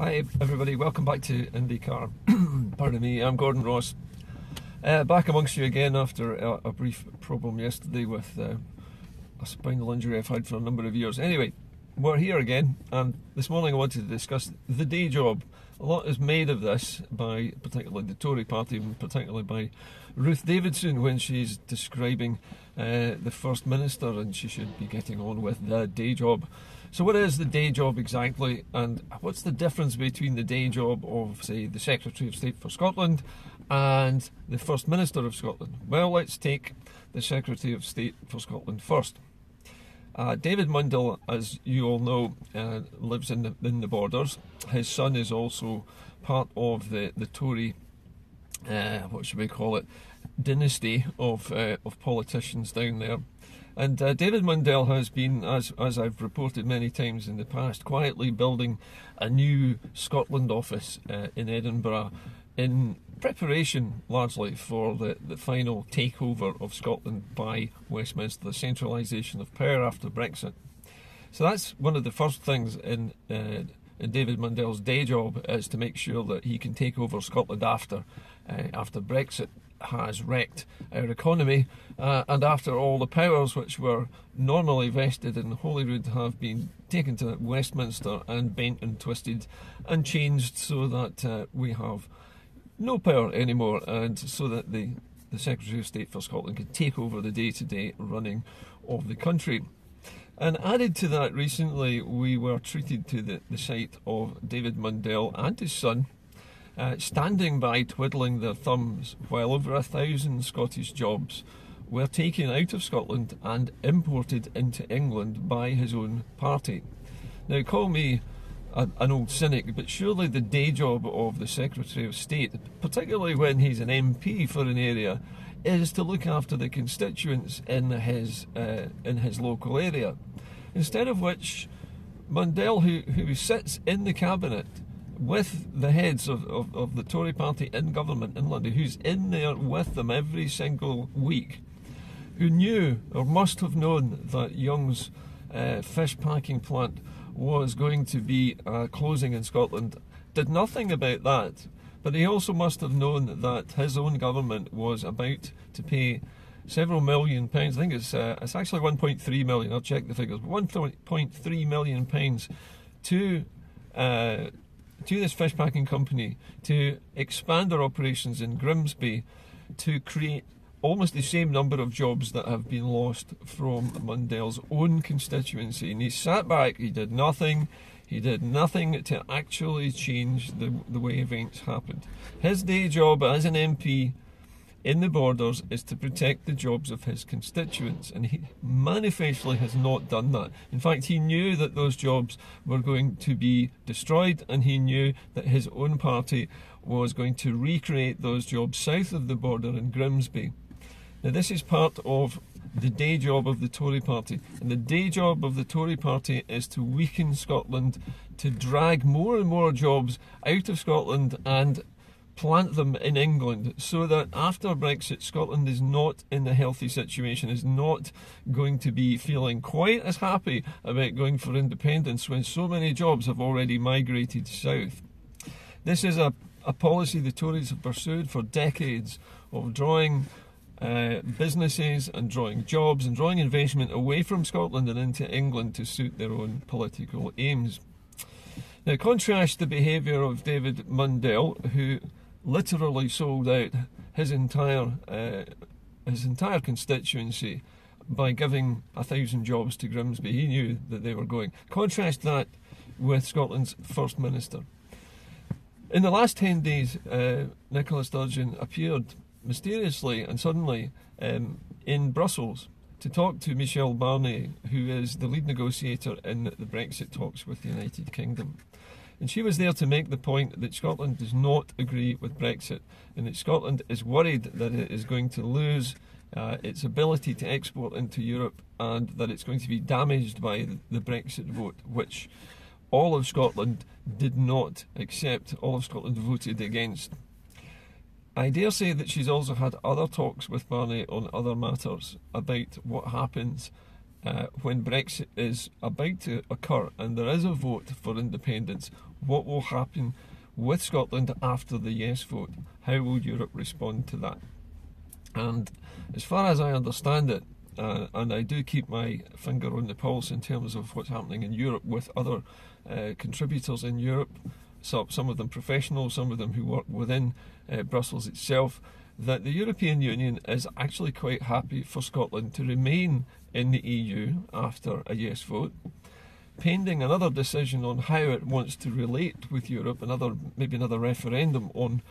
Hi everybody, welcome back to Indycar. Pardon me, I'm Gordon Ross. Back amongst you again after a brief problem yesterday with a spinal injury I've had for a number of years. Anyway, we're here again, and this morning I wanted to discuss the day job. A lot is made of this by particularly the Tory party, and particularly by Ruth Davidson when she's describing the First Minister, and she should be getting on with the day job. So what is the day job exactly, and what's the difference between the day job of, say, the Secretary of State for Scotland and the First Minister of Scotland? Well, let's take the Secretary of State for Scotland first. David Mundell, as you all know, lives in the Borders. His son is also part of the Tory, what should we call it, dynasty of politicians down there. And David Mundell has been, as I've reported many times in the past, quietly building a new Scotland office in Edinburgh in preparation largely for the final takeover of Scotland by Westminster, the centralisation of power after Brexit. So that's one of the first things in David Mundell's day job, is to make sure that he can take over Scotland after Brexit has wrecked our economy, and after all the powers which were normally vested in Holyrood have been taken to Westminster and bent and twisted and changed so that we have no power anymore, and so that the Secretary of State for Scotland can take over the day-to-day running of the country. And added to that, recently we were treated to the sight of David Mundell and his son standing by twiddling their thumbs while over 1,000 Scottish jobs were taken out of Scotland and imported into England by his own party. Now, call me an old cynic, but surely the day job of the Secretary of State, particularly when he's an MP for an area, is to look after the constituents in his local area. Instead of which, Mundell, who sits in the cabinet with the heads of the Tory party in government in London, who's in there with them every single week, who knew or must have known that Young's fish packing plant was going to be closing in Scotland, did nothing about that. But he also must have known that his own government was about to pay several £1 million. I think it's actually 1.3 million. I'll check the figures. 1.3 million pounds to this fish packing company to expand their operations in Grimsby, to create almost the same number of jobs that have been lost from Mundell's own constituency. And he sat back, he did nothing. He did nothing to actually change the way events happened. His day job as an MP in the Borders is to protect the jobs of his constituents, and he manifestly has not done that. In fact, he knew that those jobs were going to be destroyed, and he knew that his own party was going to recreate those jobs south of the border in Grimsby. Now, this is part of the day job of the Tory party, and the day job of the Tory party is to weaken Scotland, to drag more and more jobs out of Scotland and plant them in England, so that after Brexit, Scotland is not in a healthy situation, is not going to be feeling quite as happy about going for independence when so many jobs have already migrated south. This is a policy the Tories have pursued for decades, of drawing businesses and drawing jobs and drawing investment away from Scotland and into England to suit their own political aims. Now, contrast the behaviour of David Mundell, who literally sold out his entire constituency by giving 1,000 jobs to Grimsby. He knew that they were going. Contrast that with Scotland's First Minister. In the last 10 days, Nicola Sturgeon appeared mysteriously and suddenly in Brussels to talk to Michel Barnier, who is the lead negotiator in the Brexit talks with the United Kingdom. And she was there to make the point that Scotland does not agree with Brexit, and that Scotland is worried that it is going to lose its ability to export into Europe, and that it's going to be damaged by the Brexit vote, which all of Scotland did not accept. All of Scotland voted against. I dare say that she's also had other talks with Barnier on other matters about what happens when Brexit is about to occur and there is a vote for independence, what will happen with Scotland after the yes vote? How will Europe respond to that? And as far as I understand it, and I do keep my finger on the pulse in terms of what's happening in Europe with other contributors in Europe, so some of them professionals, some of them who work within Brussels itself, that the European Union is actually quite happy for Scotland to remain in the EU after a yes vote, pending another decision on how it wants to relate with Europe, maybe another referendum on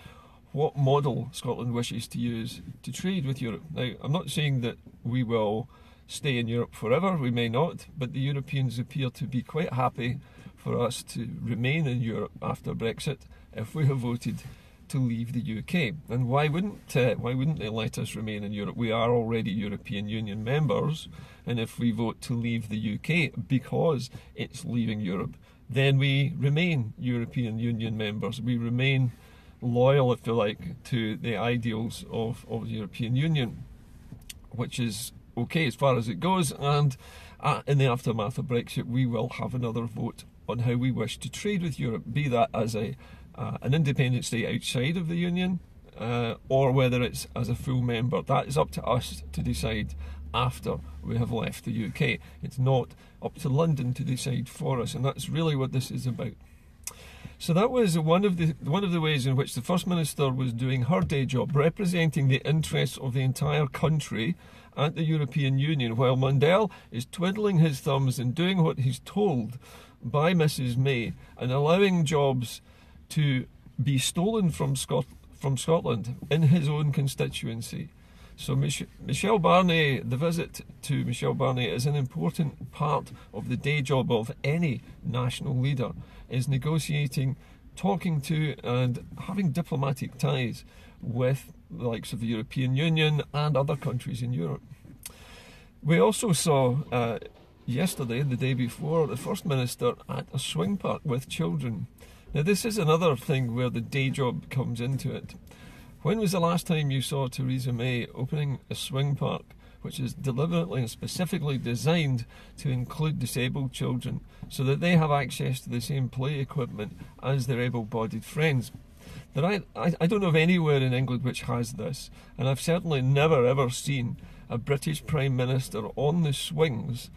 what model Scotland wishes to use to trade with Europe. Now, I'm not saying that we will stay in Europe forever, we may not, but the Europeans appear to be quite happy for us to remain in Europe after Brexit if we have voted to leave the UK. And why wouldn't they let us remain in Europe? We are already European Union members, and if we vote to leave the UK because it's leaving Europe, then we remain European Union members. We remain loyal, if you like, to the ideals of the European Union, which is okay as far as it goes. And in the aftermath of Brexit, we will have another vote on how we wish to trade with Europe, be that as an independent state outside of the Union, or whether it's as a full member. That is up to us to decide after we have left the UK. It's not up to London to decide for us, and that's really what this is about. So that was one of the ways in which the First Minister was doing her day job, representing the interests of the entire country at the European Union, while Mundell is twiddling his thumbs and doing what he's told by Mrs May and allowing jobs to be stolen from Scotland in his own constituency. So Michel Barnier, the visit to Michel Barnier is an important part of the day job of any national leader, is negotiating, talking to and having diplomatic ties with the likes of the European Union and other countries in Europe. We also saw yesterday, the day before, the First Minister at a swing park with children. Now this is another thing where the day job comes into it. When was the last time you saw Theresa May opening a swing park which is deliberately and specifically designed to include disabled children so that they have access to the same play equipment as their able-bodied friends? I don't know of anywhere in England which has this, and I've certainly never ever seen a British Prime Minister on the swings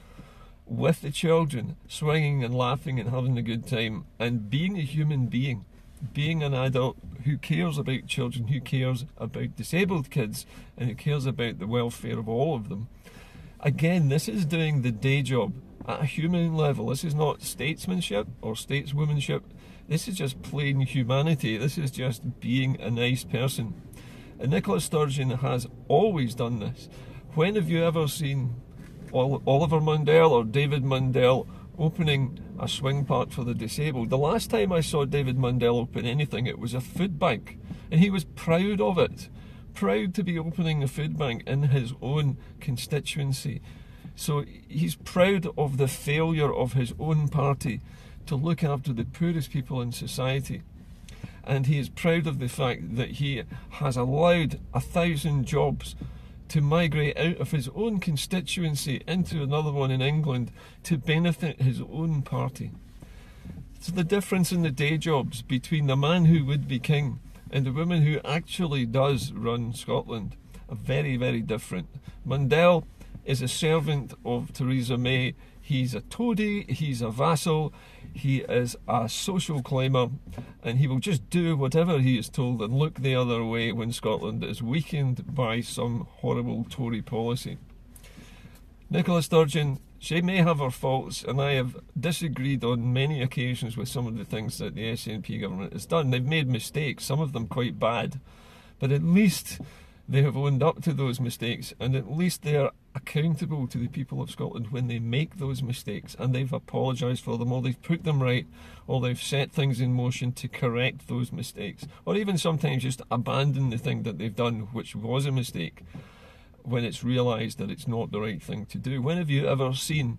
with the children, swinging and laughing and having a good time and being a human being, being an adult who cares about children, who cares about disabled kids, and who cares about the welfare of all of them. Again, this is doing the day job at a human level. This is not statesmanship or stateswomanship. This is just plain humanity. This is just being a nice person. And Nicola Sturgeon has always done this. When have you ever seen Oliver Mundell or David Mundell opening a swing park for the disabled? The last time I saw David Mundell open anything, it was a food bank, and he was proud of it, proud to be opening a food bank in his own constituency. So he's proud of the failure of his own party to look after the poorest people in society, and he is proud of the fact that he has allowed 1,000 jobs to migrate out of his own constituency into another one in England to benefit his own party. So the difference in the day jobs between the man who would be king and the woman who actually does run Scotland are very, very different. Mundell is a servant of Theresa May. He's a toady, he's a vassal, he is a social climber, and he will just do whatever he is told and look the other way when Scotland is weakened by some horrible Tory policy. Nicola Sturgeon, she may have her faults, and I have disagreed on many occasions with some of the things that the SNP government has done. They've made mistakes, some of them quite bad, but at least they have owned up to those mistakes, and at least they are accountable to the people of Scotland when they make those mistakes, and they've apologised for them, or they've put them right, or they've set things in motion to correct those mistakes, or even sometimes just abandon the thing that they've done which was a mistake when it's realised that it's not the right thing to do. When have you ever seen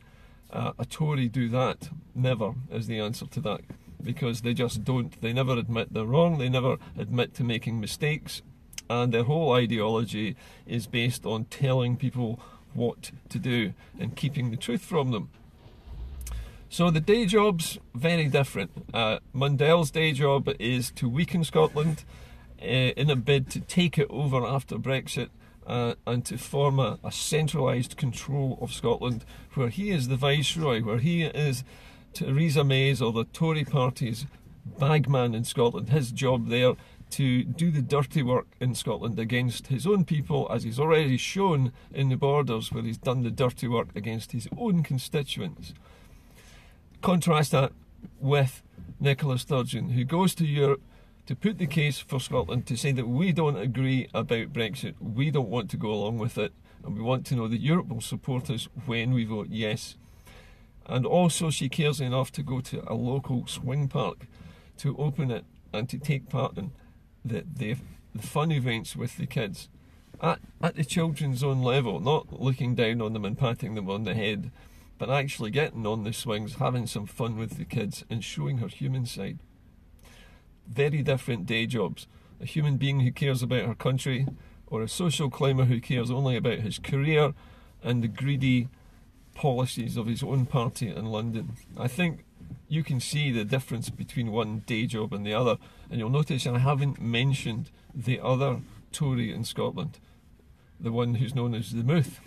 a Tory do that? Never is the answer to that, because they just don't. They never admit they're wrong, they never admit to making mistakes, and their whole ideology is based on telling people what to do and keeping the truth from them. So the day jobs, very different. Mundell's day job is to weaken Scotland in a bid to take it over after Brexit and to form a centralised control of Scotland, where he is the Viceroy, where he is Theresa May's or the Tory party's bagman in Scotland. His job there to do the dirty work in Scotland against his own people, as he's already shown in the borders, where he's done the dirty work against his own constituents. Contrast that with Nicola Sturgeon, who goes to Europe to put the case for Scotland, to say that we don't agree about Brexit, we don't want to go along with it, and we want to know that Europe will support us when we vote yes. And also she cares enough to go to a local swing park to open it and to take part in the fun events with the kids at the children's own level, not looking down on them and patting them on the head, but actually getting on the swings, having some fun with the kids and showing her human side. Very different day jobs. A human being who cares about her country, or a social climber who cares only about his career and the greedy policies of his own party in London. I think you can see the difference between one day job and the other, and you'll notice I haven't mentioned the other Tory in Scotland, the one who's known as the Muth,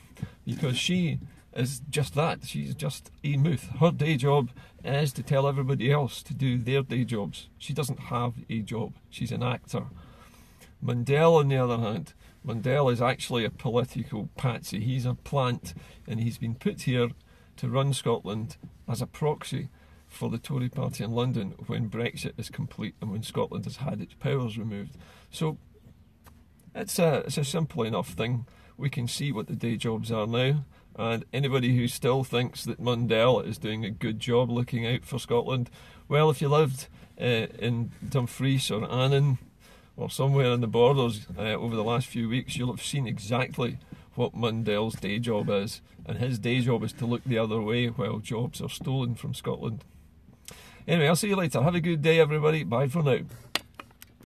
because she is just that. She's just a Muth. Her day job is to tell everybody else to do their day jobs. She doesn't have a job. She's an actor. Mundell, on the other hand, Mundell is actually a political patsy. He's a plant, and he's been put here to run Scotland as a proxy for the Tory party in London when Brexit is complete and when Scotland has had its powers removed. So it's a simple enough thing. We can see what the day jobs are now, and anybody who still thinks that Mundell is doing a good job looking out for Scotland, well, if you lived in Dumfries or Annan or somewhere in the borders over the last few weeks, you'll have seen exactly what Mundell's day job is, and his day job is to look the other way while jobs are stolen from Scotland. Anyway, I'll see you later. Have a good day, everybody. Bye for now.